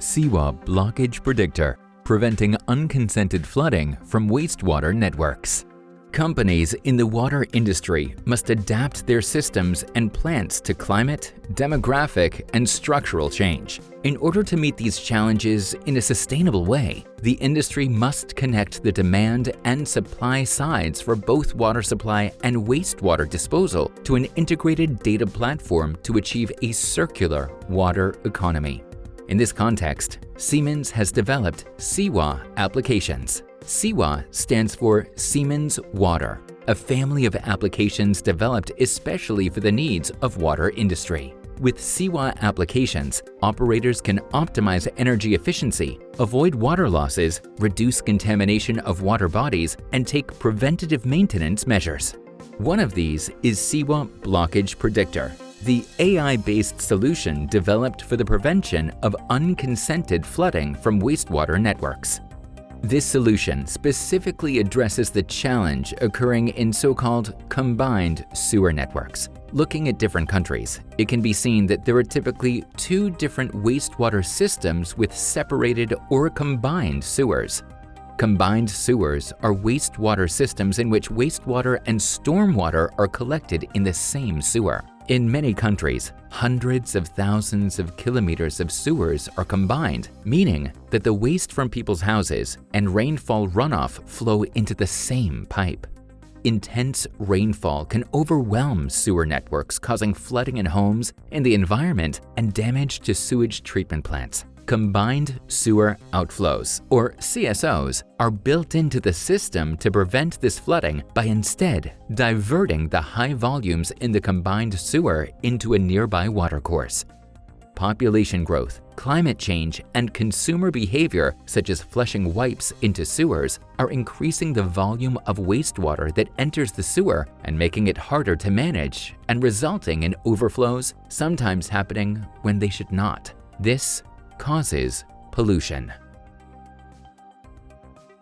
SIWA Blockage Predictor, preventing unconsented flooding from wastewater networks. Companies in the water industry must adapt their systems and plants to climate, demographic, and structural change. In order to meet these challenges in a sustainable way, the industry must connect the demand and supply sides for both water supply and wastewater disposal to an integrated data platform to achieve a circular water economy. In this context, Siemens has developed SIWA applications. SIWA stands for Siemens Water, a family of applications developed especially for the needs of water industry. With SIWA applications, operators can optimize energy efficiency, avoid water losses, reduce contamination of water bodies, and take preventative maintenance measures. One of these is SIWA Blockage Predictor, the AI-based solution developed for the prevention of unconsented flooding from wastewater networks. This solution specifically addresses the challenge occurring in so-called combined sewer networks. Looking at different countries, it can be seen that there are typically two different wastewater systems with separated or combined sewers. Combined sewers are wastewater systems in which wastewater and stormwater are collected in the same sewer. In many countries, hundreds of thousands of kilometers of sewers are combined, meaning that the waste from people's houses and rainfall runoff flow into the same pipe. Intense rainfall can overwhelm sewer networks, causing flooding in homes and the environment and damage to sewage treatment plants. Combined Sewer Outflows, or CSOs, are built into the system to prevent this flooding by instead diverting the high volumes in the combined sewer into a nearby watercourse. Population growth, climate change, and consumer behavior such as flushing wipes into sewers are increasing the volume of wastewater that enters the sewer and making it harder to manage and resulting in overflows, sometimes happening when they should not. This causes pollution.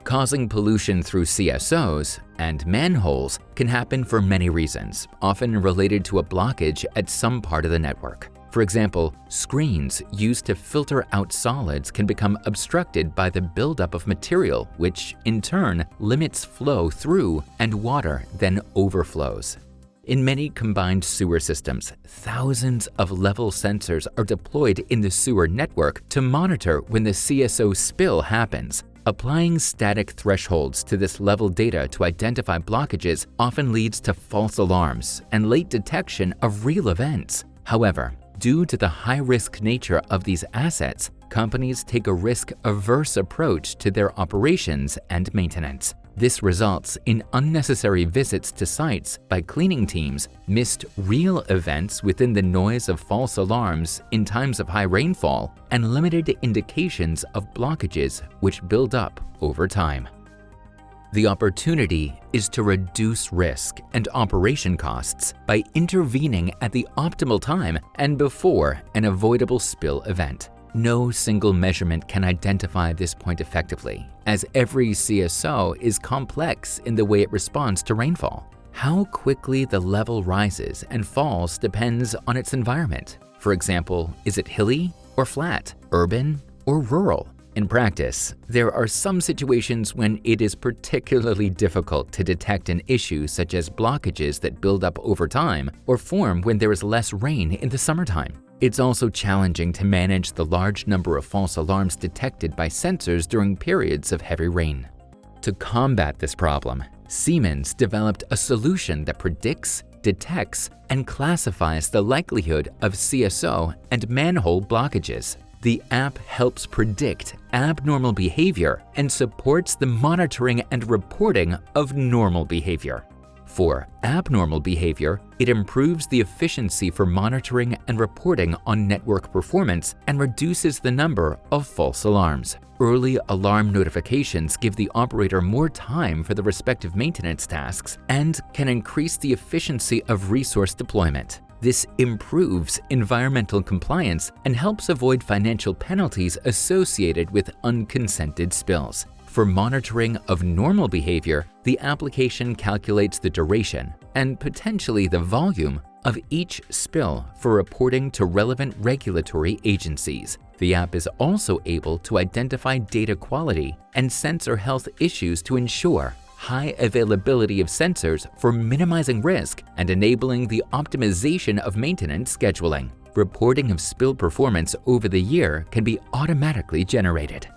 Causing pollution through CSOs and manholes can happen for many reasons, often related to a blockage at some part of the network. For example, screens used to filter out solids can become obstructed by the buildup of material, which in turn limits flow through and water then overflows. In many combined sewer systems, thousands of level sensors are deployed in the sewer network to monitor when the CSO spill happens. Applying static thresholds to this level data to identify blockages often leads to false alarms and late detection of real events. However, due to the high-risk nature of these assets, companies take a risk-averse approach to their operations and maintenance. This results in unnecessary visits to sites by cleaning teams, missed real events within the noise of false alarms in times of high rainfall, and limited indications of blockages which build up over time. The opportunity is to reduce risk and operation costs by intervening at the optimal time and before an avoidable spill event. No single measurement can identify this point effectively, as every CSO is complex in the way it responds to rainfall. How quickly the level rises and falls depends on its environment. For example, is it hilly or flat, urban or rural? In practice, there are some situations when it is particularly difficult to detect an issue such as blockages that build up over time or form when there is less rain in the summertime. It's also challenging to manage the large number of false alarms detected by sensors during periods of heavy rain. To combat this problem, Siemens developed a solution that predicts, detects, and classifies the likelihood of CSO and manhole blockages. The app helps predict abnormal behavior and supports the monitoring and reporting of normal behavior. For abnormal behavior, it improves the efficiency for monitoring and reporting on network performance and reduces the number of false alarms. Early alarm notifications give the operator more time for the respective maintenance tasks and can increase the efficiency of resource deployment. This improves environmental compliance and helps avoid financial penalties associated with unconsented spills. For monitoring of normal behavior, the application calculates the duration and potentially the volume of each spill for reporting to relevant regulatory agencies. The app is also able to identify data quality and sensor health issues to ensure high availability of sensors for minimizing risk and enabling the optimization of maintenance scheduling. Reporting of spill performance over the year can be automatically generated.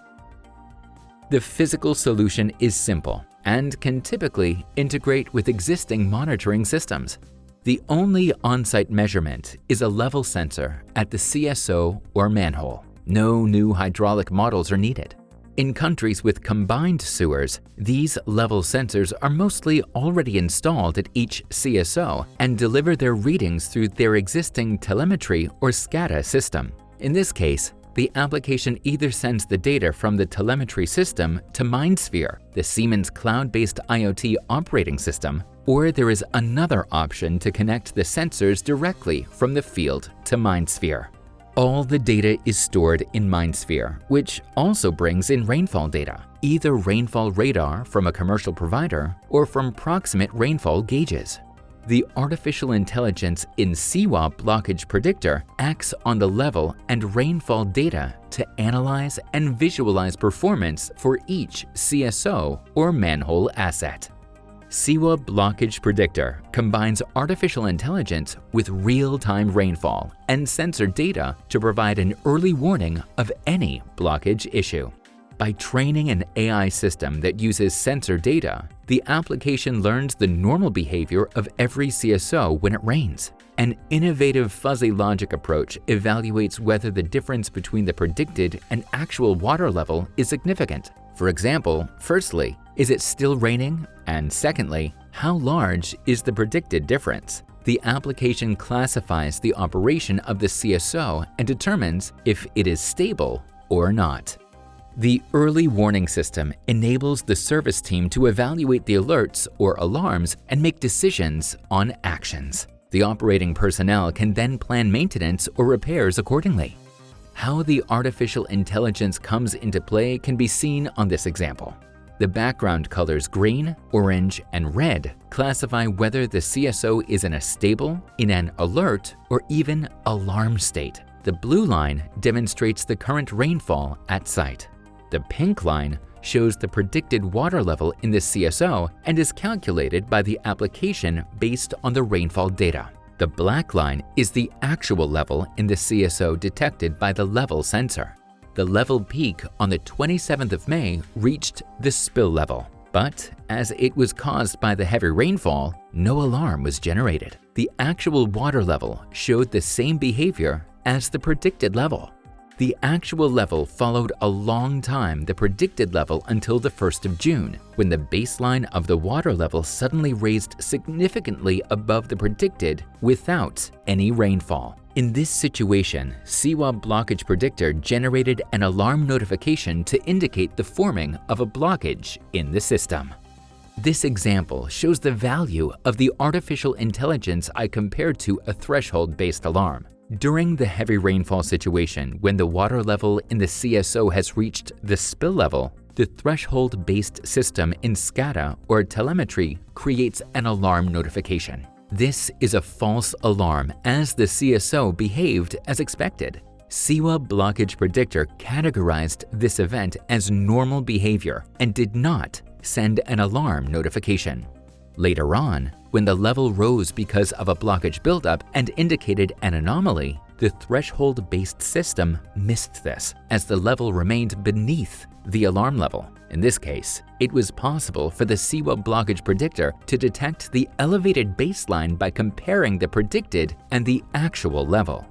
The physical solution is simple and can typically integrate with existing monitoring systems. The only on-site measurement is a level sensor at the CSO or manhole. No new hydraulic models are needed. In countries with combined sewers, these level sensors are mostly already installed at each CSO and deliver their readings through their existing telemetry or SCADA system. In this case, the application either sends the data from the telemetry system to MindSphere, the Siemens cloud-based IoT operating system, or there is another option to connect the sensors directly from the field to MindSphere. All the data is stored in MindSphere, which also brings in rainfall data, either rainfall radar from a commercial provider or from proximate rainfall gauges. The artificial intelligence in SIWA Blockage Predictor acts on the level and rainfall data to analyze and visualize performance for each CSO or manhole asset. SIWA Blockage Predictor combines artificial intelligence with real-time rainfall and sensor data to provide an early warning of any blockage issue. By training an AI system that uses sensor data, the application learns the normal behavior of every CSO when it rains. An innovative fuzzy logic approach evaluates whether the difference between the predicted and actual water level is significant. For example, firstly, is it still raining? And secondly, how large is the predicted difference? The application classifies the operation of the CSO and determines if it is stable or not. The early warning system enables the service team to evaluate the alerts or alarms and make decisions on actions. The operating personnel can then plan maintenance or repairs accordingly. How the artificial intelligence comes into play can be seen on this example. The background colors green, orange, and red classify whether the CSO is in a stable, in an alert, or even alarm state. The blue line demonstrates the current rainfall at site. The pink line shows the predicted water level in the CSO and is calculated by the application based on the rainfall data. The black line is the actual level in the CSO detected by the level sensor. The level peak on the 27th of May reached the spill level, but as it was caused by the heavy rainfall, no alarm was generated. The actual water level showed the same behavior as the predicted level. The actual level followed a long time the predicted level until the 1st of June, when the baseline of the water level suddenly raised significantly above the predicted without any rainfall. In this situation, SIWA Blockage Predictor generated an alarm notification to indicate the forming of a blockage in the system. This example shows the value of the artificial intelligence I compared to a threshold-based alarm. During the heavy rainfall situation, when the water level in the CSO has reached the spill level, the threshold-based system in SCADA or telemetry creates an alarm notification. This is a false alarm as the CSO behaved as expected. SIWA Blockage Predictor categorized this event as normal behavior and did not send an alarm notification. Later on, when the level rose because of a blockage buildup and indicated an anomaly, the threshold-based system missed this, as the level remained beneath the alarm level. In this case, it was possible for the SIWA Blockage Predictor to detect the elevated baseline by comparing the predicted and the actual level.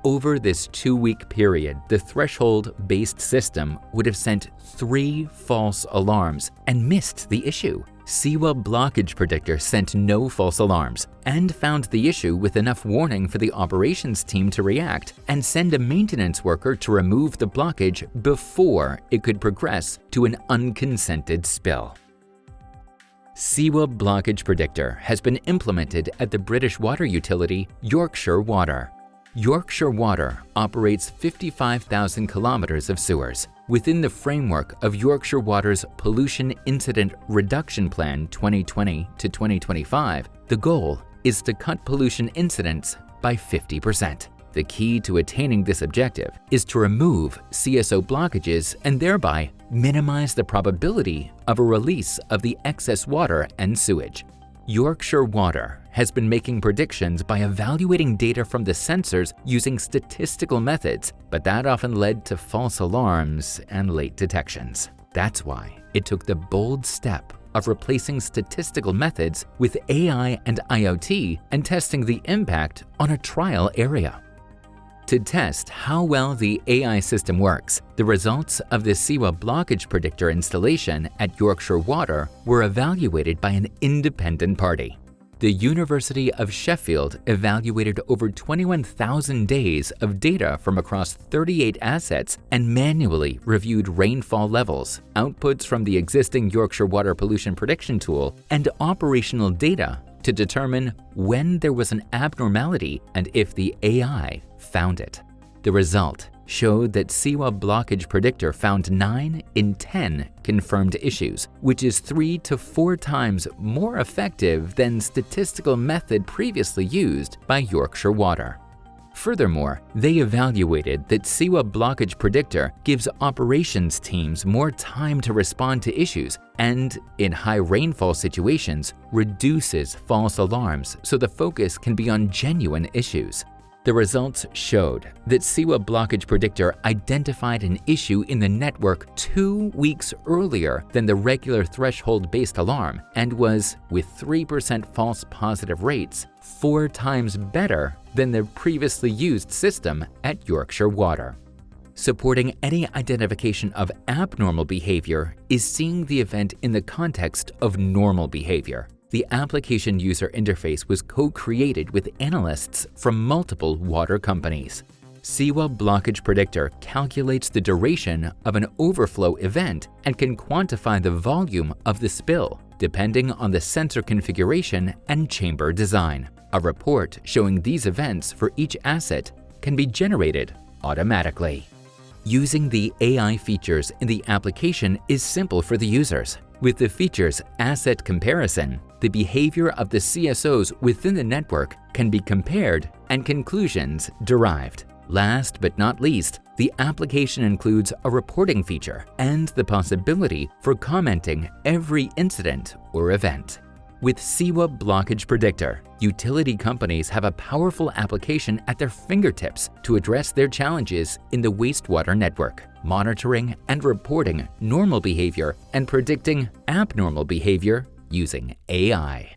Over this 2-week period, the threshold-based system would have sent 3 false alarms and missed the issue. SIWA Blockage Predictor sent no false alarms and found the issue with enough warning for the operations team to react and send a maintenance worker to remove the blockage before it could progress to an unconsented spill. SIWA Blockage Predictor has been implemented at the British water utility Yorkshire Water. Yorkshire Water operates 55,000 kilometers of sewers. Within the framework of Yorkshire Water's Pollution Incident Reduction Plan 2020 to 2025, the goal is to cut pollution incidents by 50%. The key to attaining this objective is to remove CSO blockages and thereby minimize the probability of a release of the excess water and sewage. Yorkshire Water has been making predictions by evaluating data from the sensors using statistical methods, but that often led to false alarms and late detections. That's why it took the bold step of replacing statistical methods with AI and IoT and testing the impact on a trial area. To test how well the AI system works, the results of the SIWA blockage predictor installation at Yorkshire Water were evaluated by an independent party. The University of Sheffield evaluated over 21,000 days of data from across 38 assets and manually reviewed rainfall levels, outputs from the existing Yorkshire Water Pollution Prediction tool, and operational data to determine when there was an abnormality and if the AI found it. The result showed that SIWA blockage predictor found 9 in 10 confirmed issues, which is 3 to 4 times more effective than statistical method previously used by Yorkshire Water. Furthermore, they evaluated that SIWA blockage predictor gives operations teams more time to respond to issues and, in high rainfall situations, reduces false alarms so the focus can be on genuine issues. The results showed that SIWA blockage predictor identified an issue in the network 2 weeks earlier than the regular threshold-based alarm and was, with 3% false positive rates, 4 times better than the previously used system at Yorkshire Water. Supporting any identification of abnormal behavior is seeing the event in the context of normal behavior. The application user interface was co-created with analysts from multiple water companies. SIWA blockage predictor calculates the duration of an overflow event and can quantify the volume of the spill, depending on the sensor configuration and chamber design. A report showing these events for each asset can be generated automatically. Using the AI features in the application is simple for the users. With the features Asset Comparison, the behavior of the CSOs within the network can be compared and conclusions derived. Last but not least, the application includes a reporting feature and the possibility for commenting every incident or event. With SIWA Blockage Predictor, utility companies have a powerful application at their fingertips to address their challenges in the wastewater network, monitoring and reporting normal behavior and predicting abnormal behavior using AI.